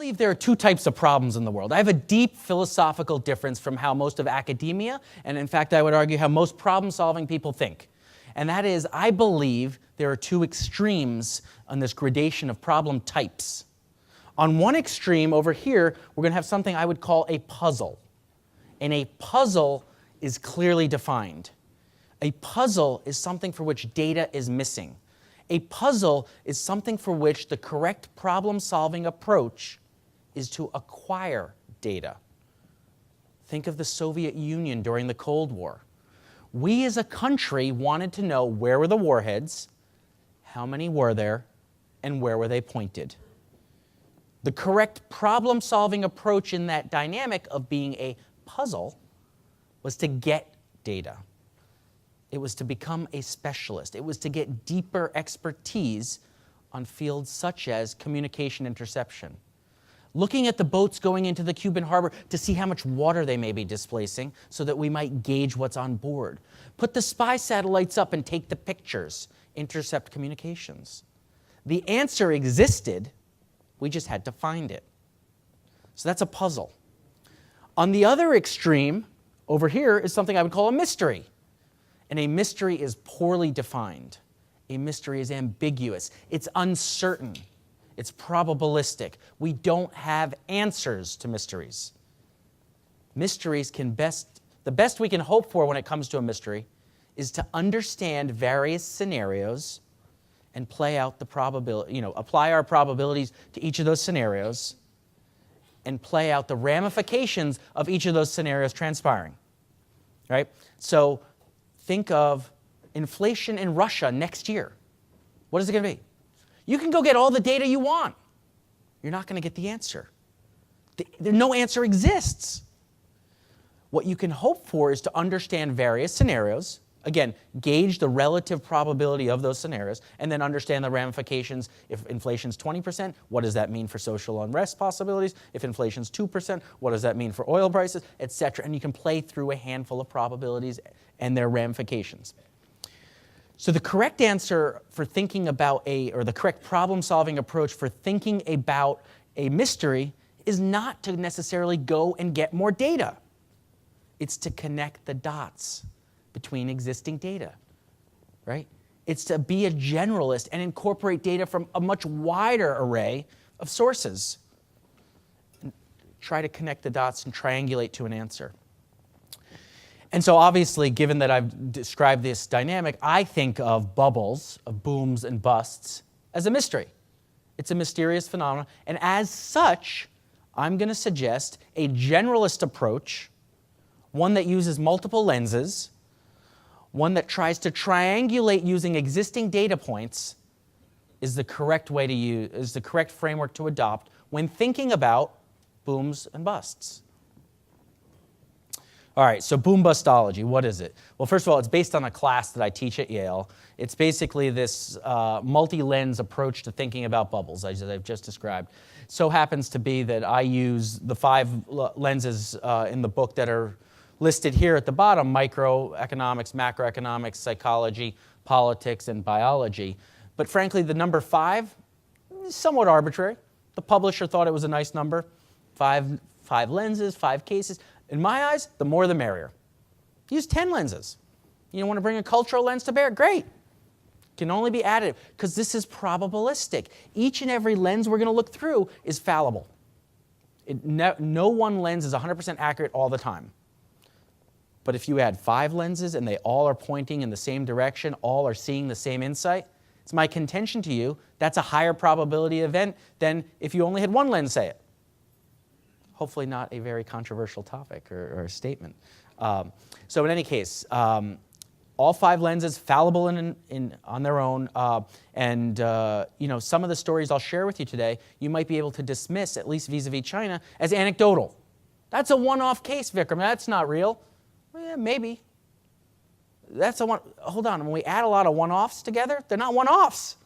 believe there are two types of problems in the world. I have a deep philosophical difference from how most of academia, and in fact I would argue how most problem-solving people think. And that is, I believe there are two extremes on this gradation of problem types. On one extreme over here, we're going to have something I would call a puzzle. And a puzzle is clearly defined. A puzzle is something for which data is missing. A puzzle is something for which the correct problem-solving approach is to acquire data. Think of the Soviet Union during the Cold War. We as a country wanted to know where were the warheads, how many were there, and where were they pointed. The correct problem-solving approach in that dynamic of being a puzzle was to get data. It was to become a specialist. It was to get deeper expertise on fields such as communication interception. Looking at the boats going into the Cuban harbor to see how much water they may be displacing so that we might gauge what's on board. Put the spy satellites up and take the pictures. Intercept communications. The answer existed, we just had to find it. So that's a puzzle. On the other extreme, over here, is something I would call a mystery. And a mystery is poorly defined. A mystery is ambiguous. It's uncertain. It's probabilistic. We don't have answers to mysteries. Mysteries can the best we can hope for when it comes to a mystery is to understand various scenarios and play out the probability, apply our probabilities to each of those scenarios and play out the ramifications of each of those scenarios transpiring. Right? So think of inflation in Russia next year. What is it going to be? You can go get all the data you want. You're not going to get the answer. No answer exists. What you can hope for is to understand various scenarios. Again, gauge the relative probability of those scenarios, and then understand the ramifications. If inflation's 20%, what does that mean for social unrest possibilities? If inflation's 2%, what does that mean for oil prices, et cetera? And you can play through a handful of probabilities and their ramifications. So the correct answer for thinking about or the correct problem-solving approach for thinking about a mystery is not to necessarily go and get more data. It's to connect the dots between existing data, right? It's to be a generalist and incorporate data from a much wider array of sources. And try to connect the dots and triangulate to an answer. And so obviously, given that I've described this dynamic, I think of bubbles, of booms and busts, as a mystery. It's a mysterious phenomenon. And as such, I'm going to suggest a generalist approach, one that uses multiple lenses, one that tries to triangulate using existing data points, is the correct way to use, is the correct framework to adopt when thinking about booms and busts. All right, so Boombustology, what is it? Well, first of all, it's based on a class that I teach at Yale. It's basically this multi-lens approach to thinking about bubbles, as I've just described. So happens to be that I use the 5 lenses in the book that are listed here at the bottom: microeconomics, macroeconomics, psychology, politics, and biology. But frankly, the number 5 is somewhat arbitrary. The publisher thought it was a nice number. 5 lenses, 5 cases. In my eyes, the more the merrier. Use 10 lenses. You want to bring a cultural lens to bear? Great. Can only be additive, because this is probabilistic. Each and every lens we're going to look through is fallible. No one lens is 100% accurate all the time. But if you add 5 lenses and they all are pointing in the same direction, all are seeing the same insight, it's my contention to you, that's a higher probability event than if you only had 1 lens say it. Hopefully not a very controversial topic or statement. So in any case, all 5 lenses fallible on their own, and some of the stories I'll share with you today, you might be able to dismiss, at least vis-a-vis China, as anecdotal. That's a one-off case, Vikram. That's not real. Well, yeah, maybe. That's a one. Hold on. When we add a lot of one-offs together, they're not one-offs,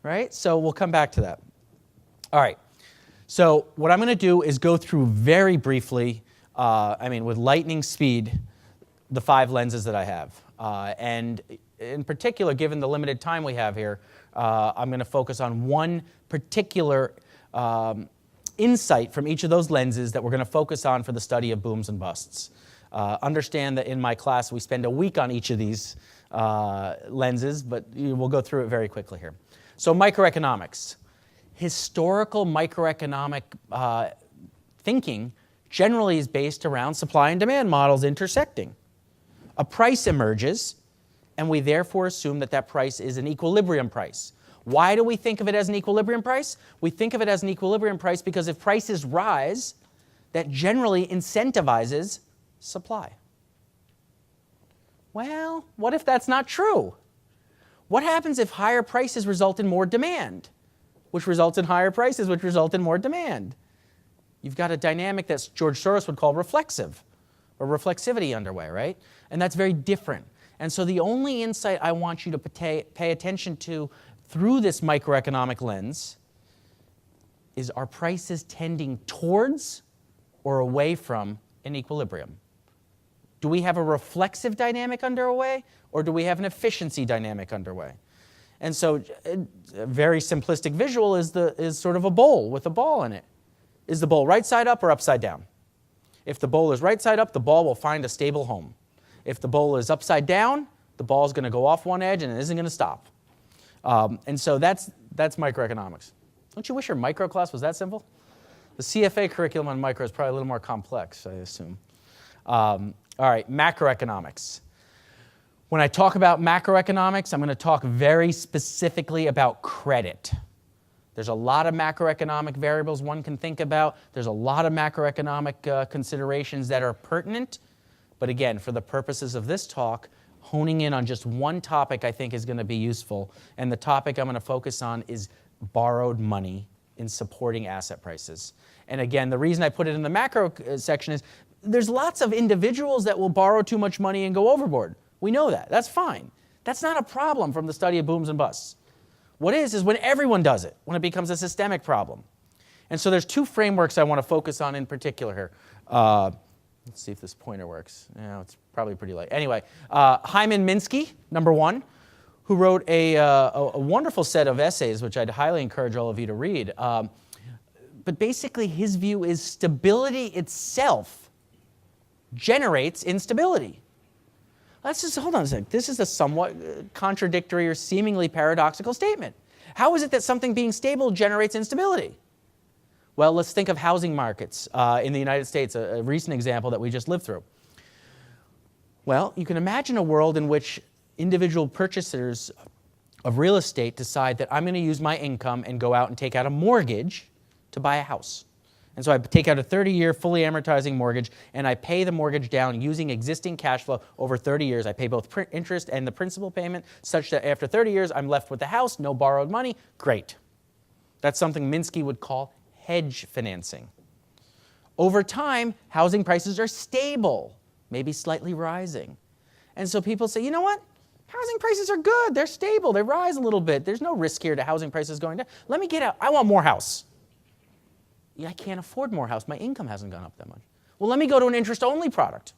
right? So we'll come back to that. All right. So what I'm going to do is go through very briefly, with lightning speed, the 5 lenses that I have. And in particular, given the limited time we have here, I'm going to focus on one particular insight from each of those lenses that we're going to focus on for the study of booms and busts. Understand that in my class we spend a week on each of these lenses, but we'll go through it very quickly here. So microeconomics. Historical microeconomic thinking generally is based around supply and demand models intersecting. A price emerges, and we therefore assume that that price is an equilibrium price. Why do we think of it as an equilibrium price? We think of it as an equilibrium price because if prices rise, that generally incentivizes supply. Well, what if that's not true? What happens if higher prices result in more demand, which results in higher prices, which result in more demand? You've got a dynamic that George Soros would call reflexive, or reflexivity underway, right? And that's very different. And so the only insight I want you to pay attention to through this microeconomic lens is, are prices tending towards or away from an equilibrium? Do we have a reflexive dynamic underway, or do we have an efficiency dynamic underway? And so a very simplistic visual is sort of a bowl with a ball in it. Is the bowl right side up or upside down? If the bowl is right side up, the ball will find a stable home. If the bowl is upside down, the ball is going to go off one edge and it isn't going to stop. And so that's microeconomics. Don't you wish your micro class was that simple? The CFA curriculum on micro is probably a little more complex, I assume. All right, macroeconomics. When I talk about macroeconomics, I'm going to talk very specifically about credit. There's a lot of macroeconomic variables one can think about. There's a lot of macroeconomic considerations that are pertinent. But again, for the purposes of this talk, honing in on just one topic I think is going to be useful. And the topic I'm going to focus on is borrowed money in supporting asset prices. And again, the reason I put it in the macro section is there's lots of individuals that will borrow too much money and go overboard. We know that. That's fine. That's not a problem from the study of booms and busts. What is when everyone does it, when it becomes a systemic problem. And so there's two frameworks I want to focus on in particular here. Let's see if this pointer works. Yeah, it's probably pretty late. Anyway, Hyman Minsky, number one, who wrote a wonderful set of essays, which I'd highly encourage all of you to read. But basically, his view is stability itself generates instability. Let's just hold on a second. This is a somewhat contradictory or seemingly paradoxical statement. How is it that something being stable generates instability? Well, let's think of housing markets in the United States, a recent example that we just lived through. Well, you can imagine a world in which individual purchasers of real estate decide that I'm going to use my income and go out and take out a mortgage to buy a house. And so I take out a 30-year fully amortizing mortgage, and I pay the mortgage down using existing cash flow over 30 years. I pay both interest and the principal payment, such that after 30 years, I'm left with the house, no borrowed money. Great. That's something Minsky would call hedge financing. Over time, housing prices are stable, maybe slightly rising. And so people say, you know what? Housing prices are good. They're stable. They rise a little bit. There's no risk here to housing prices going down. Let me get out. I want more house. Yeah, I can't afford more house. My income hasn't gone up that much. Well, let me go to an interest-only product.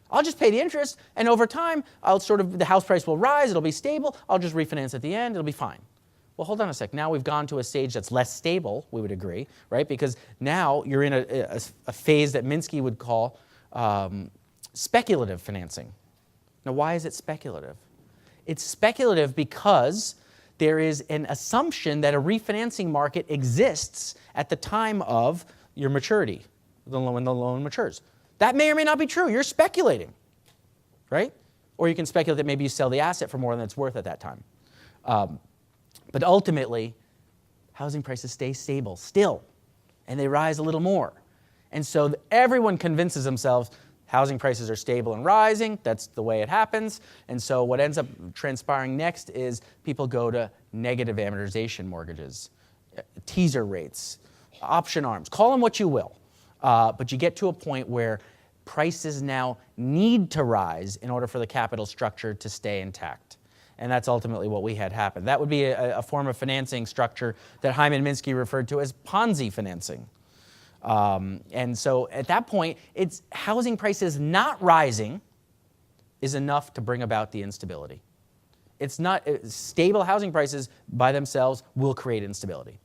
I'll just pay the interest, and over time, the house price will rise. It'll be stable. I'll just refinance at the end. It'll be fine. Well, hold on a sec. Now we've gone to a stage that's less stable, we would agree, right? Because now you're in a phase that Minsky would call speculative financing. Now, why is it speculative? It's speculative because there is an assumption that a refinancing market exists at the time of your maturity, when the loan matures. That may or may not be true. You're speculating, right? Or you can speculate that maybe you sell the asset for more than it's worth at that time. But ultimately, housing prices stay stable still, and they rise a little more. And so everyone convinces themselves housing prices are stable and rising. That's the way it happens. And so what ends up transpiring next is people go to negative amortization mortgages, teaser rates, option arms, call them what you will. But you get to a point where prices now need to rise in order for the capital structure to stay intact. And that's ultimately what we had happen. That would be a form of financing structure that Hyman Minsky referred to as Ponzi financing. And so at that point, it's housing prices not rising is enough to bring about the instability. It's not stable housing prices by themselves will create instability,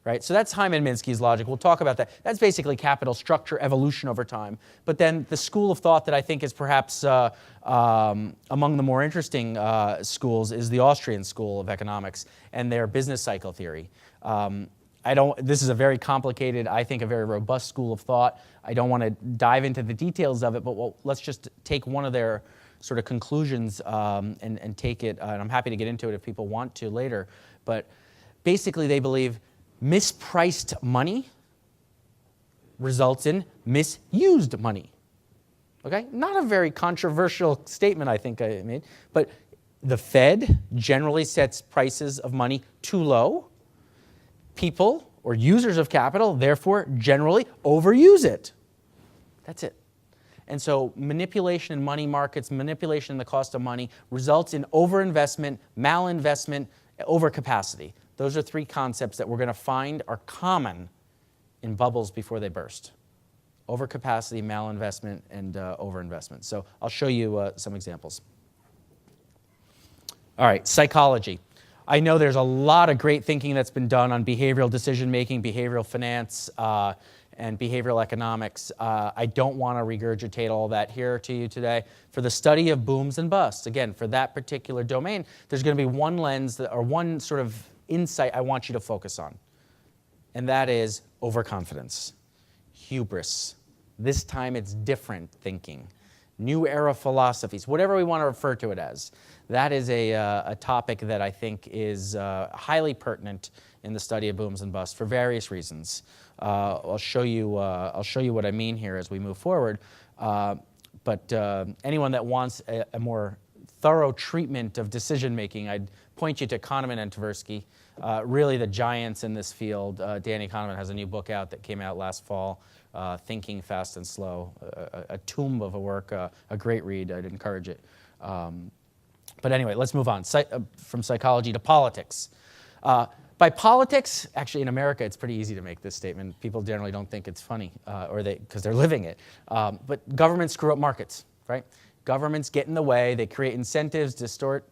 right? So that's Hyman-Minsky's logic. We'll talk about that. That's basically capital structure evolution over time. But then the school of thought that I think is perhaps among the more interesting schools is the Austrian school of economics and their business cycle theory. This is a very complicated, I think a very robust school of thought. I don't want to dive into the details of it, but let's just take one of their sort of conclusions and take it, and I'm happy to get into it if people want to later. But basically they believe mispriced money results in misused money. Okay? Not a very controversial statement I think I made, but the Fed generally sets prices of money too low. People or users of capital therefore generally overuse it. That's it. And so manipulation in money markets, manipulation in the cost of money results in overinvestment, malinvestment, overcapacity. Those are three concepts that we're going to find are common in bubbles before they burst. Overcapacity, malinvestment, and overinvestment. So I'll show you some examples. All right, psychology. I know there's a lot of great thinking that's been done on behavioral decision-making, behavioral finance, and behavioral economics. I don't want to regurgitate all that here to you today. For the study of booms and busts, again, for that particular domain, there's going to be one lens or one sort of insight I want you to focus on, and that is overconfidence, hubris. This time it's different thinking, new era philosophies, whatever we want to refer to it as. That is a topic that I think is highly pertinent in the study of booms and busts for various reasons. I'll show you what I mean here as we move forward. But anyone that wants a more thorough treatment of decision making, I'd point you to Kahneman and Tversky, really the giants in this field. Danny Kahneman has a new book out that came out last fall, Thinking Fast and Slow, a tomb of a work, a great read. I'd encourage it. But anyway, let's move on from psychology to politics. By politics, actually in America, it's pretty easy to make this statement. People generally don't think it's funny, because they're living it. But governments screw up markets, right? Governments get in the way. They create incentives, distort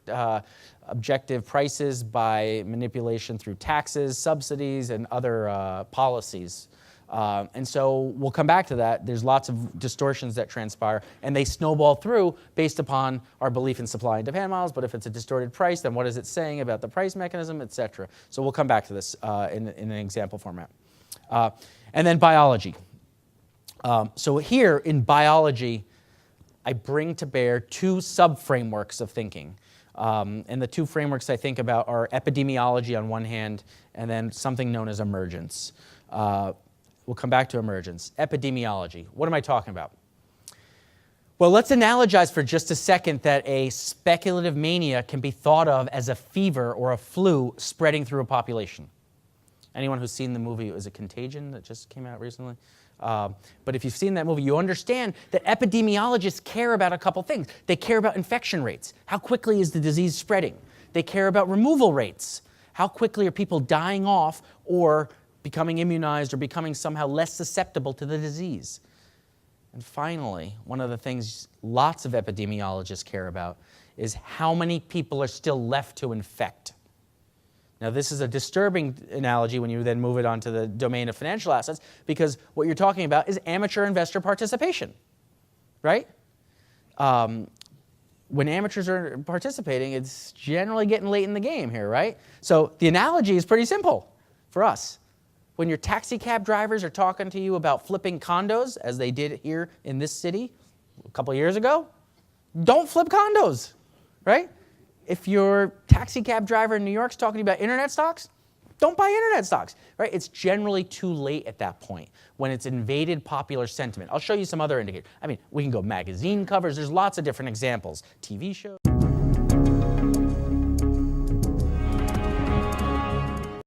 objective prices by manipulation through taxes, subsidies, and other policies. And so we'll come back to that. There's lots of distortions that transpire, and they snowball through based upon our belief in supply and demand models. But if it's a distorted price, then what is it saying about the price mechanism, et cetera? So we'll come back to this in an example format. And then biology. So here in biology, I bring to bear two sub-frameworks of thinking. And the two frameworks I think about are epidemiology on one hand, and then something known as emergence. We'll come back to emergence. Epidemiology. What am I talking about? Well, let's analogize for just a second that a speculative mania can be thought of as a fever or a flu spreading through a population. Anyone who's seen the movie, was it Contagion that just came out recently? But if you've seen that movie, you understand that epidemiologists care about a couple things. They care about infection rates. How quickly is the disease spreading? They care about removal rates. How quickly are people dying off or becoming immunized or becoming somehow less susceptible to the disease? And finally, one of the things lots of epidemiologists care about is how many people are still left to infect. Now, this is a disturbing analogy when you then move it onto the domain of financial assets, because what you're talking about is amateur investor participation, right? When amateurs are participating, it's generally getting late in the game here, right? So the analogy is pretty simple for us. When your taxi cab drivers are talking to you about flipping condos, as they did here in this city a couple of years ago, don't flip condos, right? If your taxi cab driver in New York's talking about internet stocks, don't buy internet stocks, right? It's generally too late at that point when it's invaded popular sentiment. I'll show you some other indicators. I mean, we can go magazine covers. There's lots of different examples. TV shows.